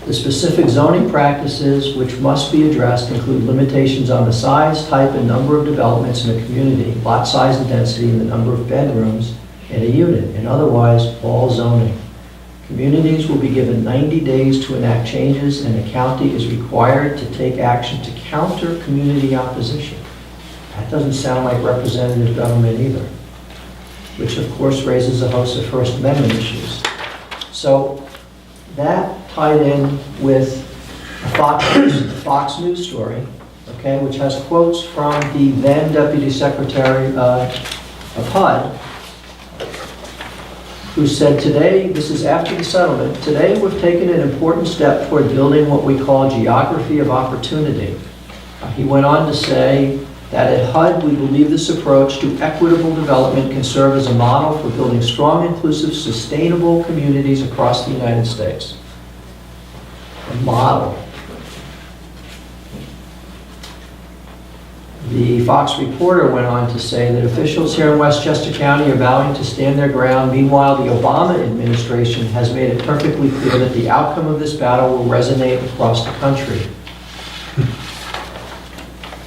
The specific zoning practices which must be addressed include limitations on the size, type, and number of developments in a community, lot size and density, and the number of bedrooms in a unit, and otherwise all zoning. Communities will be given 90 days to enact changes, and the county is required to take action to counter community opposition. That doesn't sound like representative government either, which of course raises a host of First Amendment issues. So that tied in with a Fox News story, okay, which has quotes from the then Deputy Secretary of HUD, who said, today, this is after the settlement, today we've taken an important step toward building what we call geography of opportunity. He went on to say that at HUD, we believe this approach to equitable development can serve as a model for building strong, inclusive, sustainable communities across the United States. A model. The Fox reporter went on to say that officials here in Westchester County are vowing to stand their ground. Meanwhile, the Obama administration has made it perfectly clear that the outcome of this battle will resonate across the country.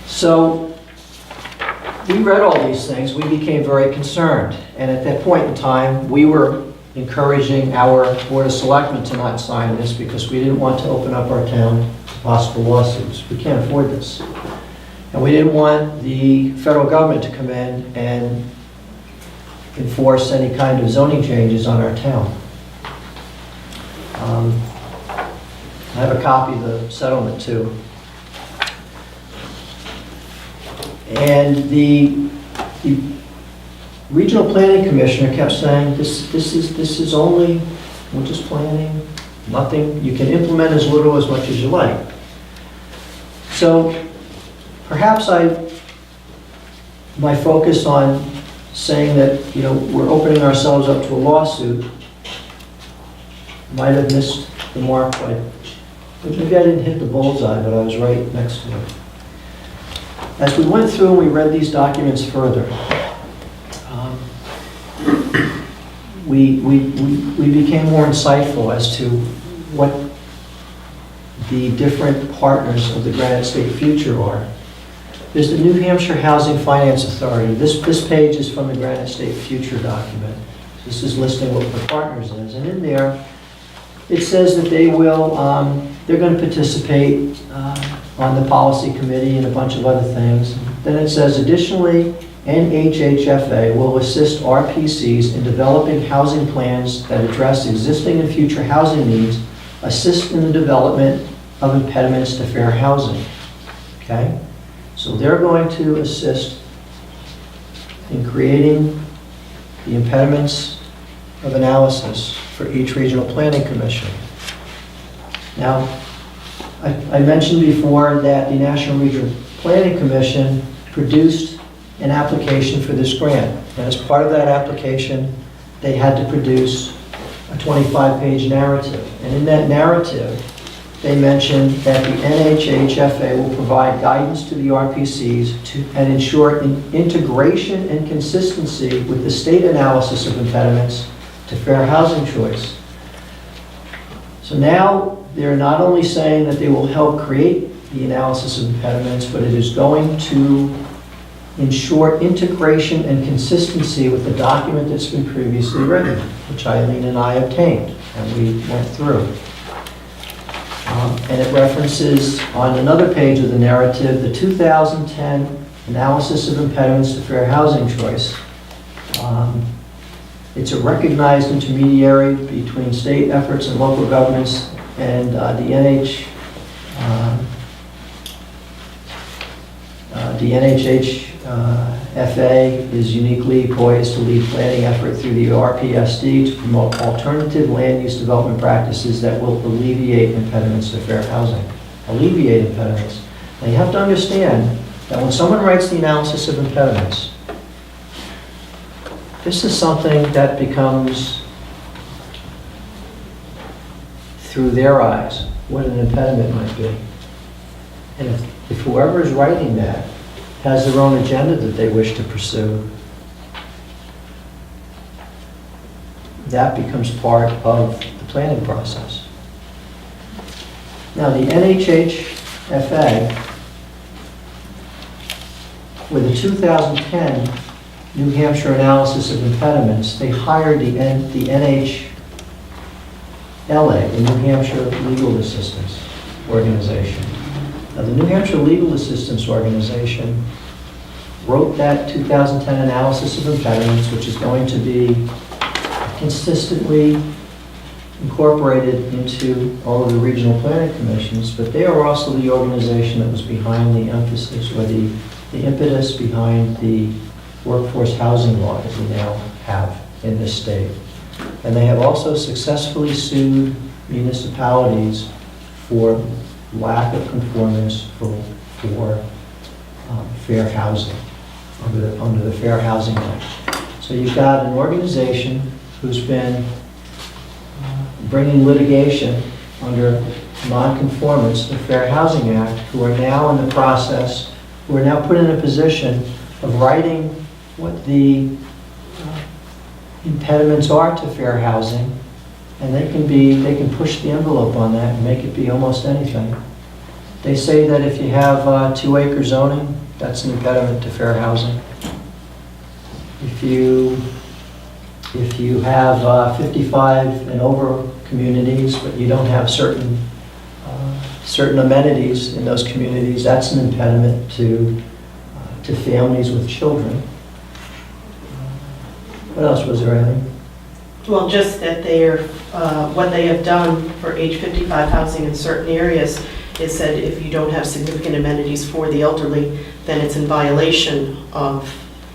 So, we read all these things, we became very concerned. And at that point in time, we were encouraging our Board of Selectmen to not sign this because we didn't want to open up our town to possible lawsuits. We can't afford this. And we didn't want the federal government to come in and enforce any kind of zoning changes on our town. I have a copy of the settlement too. And the Regional Planning Commissioner kept saying, this is only, we're just planning, nothing, you can implement as little as much as you like. So perhaps my focus on saying that, you know, we're opening ourselves up to a lawsuit might have missed the mark, but maybe I didn't hit the bullseye, but I was right next to it. As we went through and we read these documents further, we became more insightful as to what the different partners of the Granite State Future are. There's the New Hampshire Housing Finance Authority. This page is from the Granite State Future document. This is listing what the partners is, and in there it says that they will, they're going to participate on the policy committee and a bunch of other things. Then it says, additionally, NHHFA will assist RPCs in developing housing plans that address existing and future housing needs, assist in the development of impediments to fair housing. Okay? So they're going to assist in creating the impediments of analysis for each regional planning commission. Now, I mentioned before that the National Regional Planning Commission produced an application for this grant. And as part of that application, they had to produce a 25-page narrative. And in that narrative, they mentioned that the NHHFA will provide guidance to the RPCs and ensure integration and consistency with the state analysis of impediments to fair housing choice. So now they're not only saying that they will help create the analysis of impediments, but it is going to ensure integration and consistency with the document that's been previously written, which Eileen and I obtained, and we went through. And it references on another page of the narrative the 2010 analysis of impediments to fair housing choice. It's a recognized intermediary between state efforts and local governments, and the NHHFA is uniquely poised to lead planning effort through the RPSD to promote alternative land use development practices that will alleviate impediments to fair housing. Alleviate impediments. Now you have to understand that when someone writes the analysis of impediments, this is something that becomes, through their eyes, what an impediment might be. And if whoever is writing that has their own agenda that they wish to pursue, that becomes part of the planning process. Now, the NHHFA, with the 2010 New Hampshire analysis of impediments, they hired the NHLA, the New Hampshire Legal Assistance Organization. Now, the New Hampshire Legal Assistance Organization wrote that 2010 analysis of impediments, which is going to be consistently incorporated into all of the regional planning commissions, but they are also the organization that was behind the emphasis, or the impetus behind the workforce housing law that we now have in this state. And they have also successfully sued municipalities for lack of conformance for fair housing, under the Fair Housing Act. So you've got an organization who's been bringing litigation under non-conformance to the Fair Housing Act, who are now in the process, who are now put in a position of writing what the impediments are to fair housing, and they can push the envelope on that and make it be almost anything. They say that if you have 2-acre zoning, that's an impediment to fair housing. If you have 55 and over communities, but you don't have certain amenities in those communities, that's an impediment to families with children. What else was there, Eileen? Well, just that what they have done for age 55 housing in certain areas is said if you don't have significant amenities for the elderly, then it's in violation of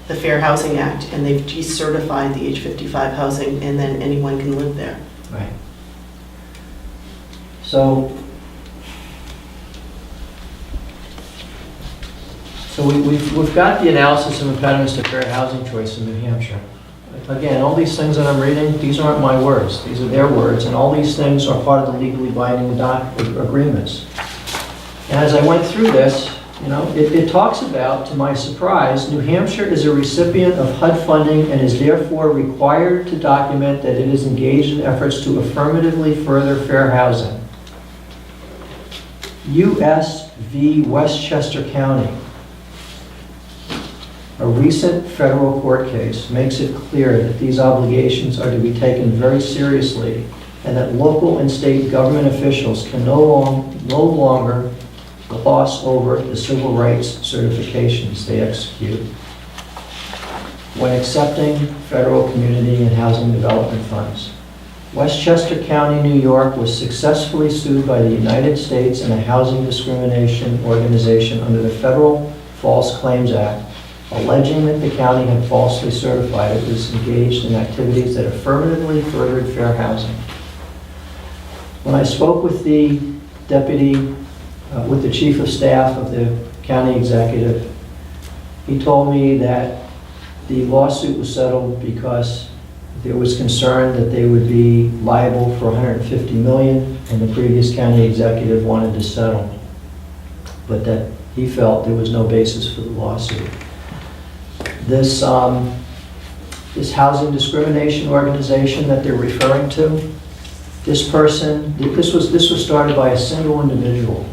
the Fair Housing Act, and they've decertified the age 55 housing, and then anyone can live there. Right. So we've got the analysis of impediments to fair housing choice in New Hampshire. Again, all these things that I'm reading, these aren't my words. These are their words, and all these things are part of the legally binding agreements. And as I went through this, it talks about, to my surprise, New Hampshire is a recipient of HUD funding and is therefore required to document that it is engaged in efforts to affirmatively further fair housing. U.S. v. Westchester County. A recent federal court case makes it clear that these obligations are to be taken very seriously, and that local and state government officials can no longer gloss over the civil rights certifications they execute when accepting federal community and housing development funds. Westchester County, New York was successfully sued by the United States and a housing discrimination organization under the Federal False Claims Act, alleging that the county had falsely certified it was engaged in activities that affirmatively furthered fair housing. When I spoke with the with the chief of staff of the county executive, he told me that the lawsuit was settled because there was concern that they would be liable for $150 million, and the previous county executive wanted to settle, but that he felt there was no basis for the lawsuit. This housing discrimination organization that they're referring to, this was started by a single individual.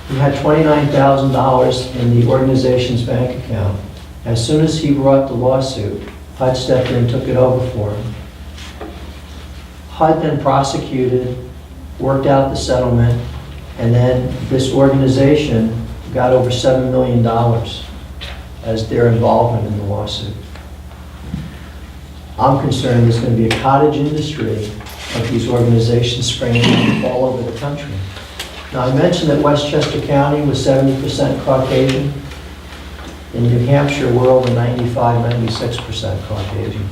He had $29,000 in the organization's bank account. As soon as he brought the lawsuit, HUD stepped in and took it over for him. HUD then prosecuted, worked out the settlement, and then this organization got over $7 million as their involvement in the lawsuit. I'm concerned there's going to be a cottage industry of these organizations springing up all over the country. Now, I mentioned that Westchester County was 70% Caucasian. In New Hampshire, we're over 96% Caucasian.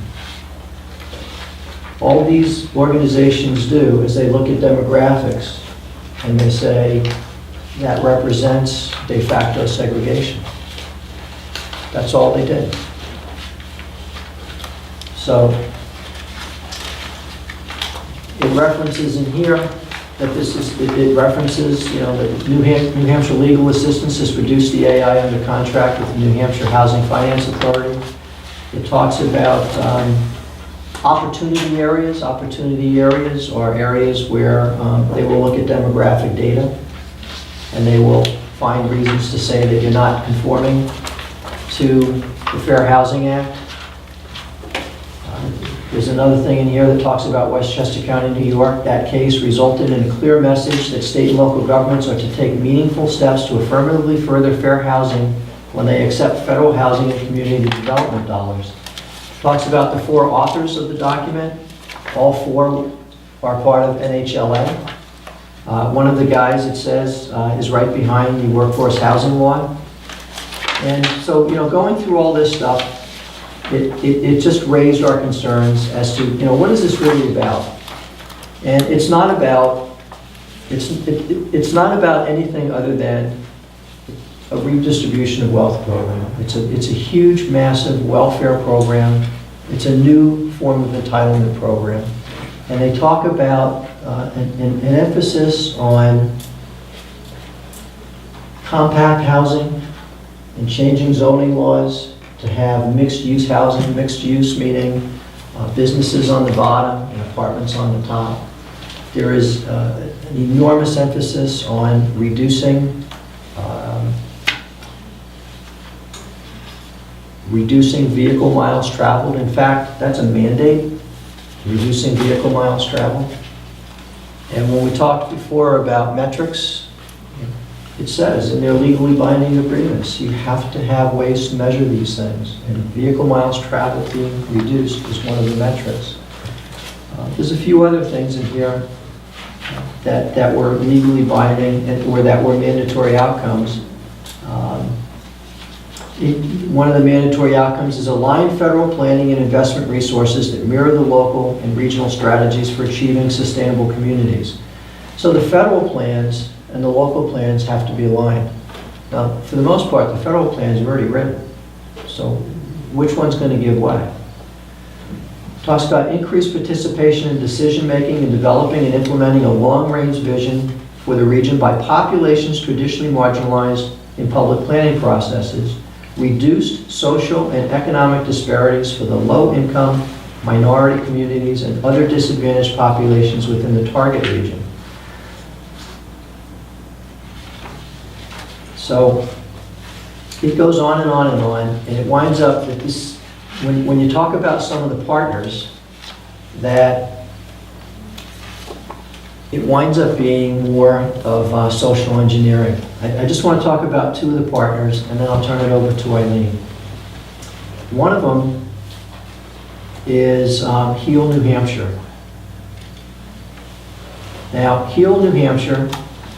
All these organizations do is they look at demographics and they say that represents de facto segregation. That's all they did. So it references in here that it references, that New Hampshire Legal Assistance has produced the AI under contract with the New Hampshire Housing Finance Authority. It talks about Opportunity areas. Opportunity areas are areas where they will look at demographic data and they will find reasons to say that you're not conforming to the Fair Housing Act. There's another thing in here that talks about Westchester County, New York. That case resulted in a clear message that state and local governments are to take meaningful steps to affirmatively further fair housing when they accept federal housing and community development dollars. Talks about the 4 authors of the document. All 4 are part of NHLA. One of the guys, it says, is right behind the workforce housing law. And so, going through all this stuff, it just raised our concerns as to, what is this really about? And it's not about anything other than a redistribution of wealth program. It's a huge, massive welfare program. It's a new form of entitlement program. And they talk about an emphasis on compact housing and changing zoning laws to have mixed-use housing. Mixed use meaning businesses on the bottom and apartments on the top. There is an enormous emphasis on reducing vehicle miles traveled. In fact, that's a mandate, reducing vehicle miles traveled. And when we talked before about metrics, it says in their legally binding agreements, you have to have ways to measure these things. And vehicle miles traveled being reduced is one of the metrics. There's a few other things in here that were legally binding or that were mandatory outcomes. One of the mandatory outcomes is align federal planning and investment resources that mirror the local and regional strategies for achieving sustainable communities. So the federal plans and the local plans have to be aligned. Now, for the most part, the federal plans are already written. So which one's going to give what? Talks about increased participation in decision-making and developing and implementing a long-range vision for the region by populations traditionally marginalized in public planning processes, reduced social and economic disparities for the low-income, minority communities, and other disadvantaged populations within the target region. So it goes on and on and on, and it winds up that this, when you talk about some of the partners, that it winds up being more of social engineering. I just want to talk about 2 of the partners, and then I'll turn it over to Eileen. One of them is HEAL, New Hampshire. Now, HEAL, New Hampshire,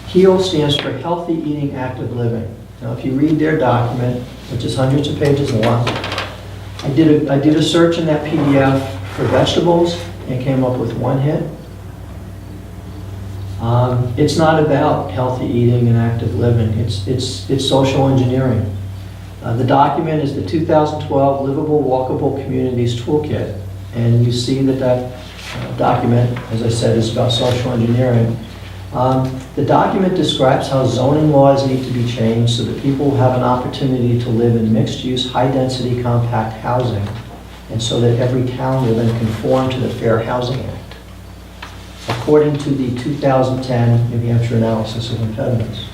HEAL stands for Healthy Eating, Active Living. Now, if you read their document, which is hundreds of pages long, I did a search in that PDF for vegetables and came up with 1 hit. It's not about healthy eating and active living. It's social engineering. The document is the 2012 Livable Walkable Communities Toolkit, and you see that document, as I said, is about social engineering. The document describes how zoning laws need to be changed so that people have an opportunity to live in mixed-use, high-density, compact housing, and so that every town will then conform to the Fair Housing Act, according to the 2010 New Hampshire Analysis of Impediments.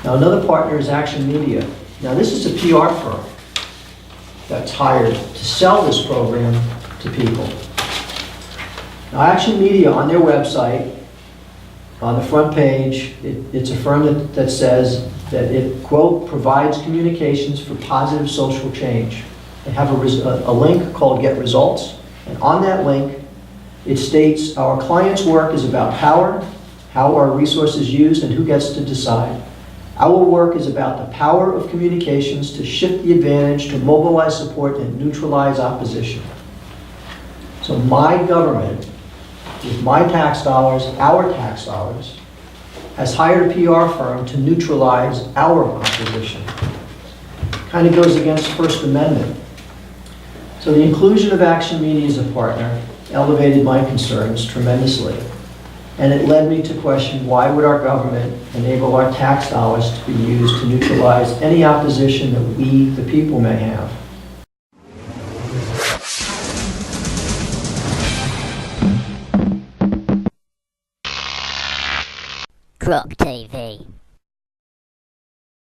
Now, another partner is Action Media. Now, this is a PR firm that's hired to sell this program to people. Now, Action Media, on their website, on the front page, it's a firm that says that it, quote, provides communications for positive social change. They have a link called Get Results, and on that link, it states our client's work is about power, how our resources used, and who gets to decide. Our work is about the power of communications to shift the advantage, to mobilize support, and neutralize opposition. So my government, with my tax dollars, our tax dollars, has hired a PR firm to neutralize our opposition. Kind of goes against First Amendment. So the inclusion of Action Media as a partner elevated my concerns tremendously. And it led me to question, why would our government enable our tax dollars to be used to neutralize any opposition that we, the people, may have? GrokTV.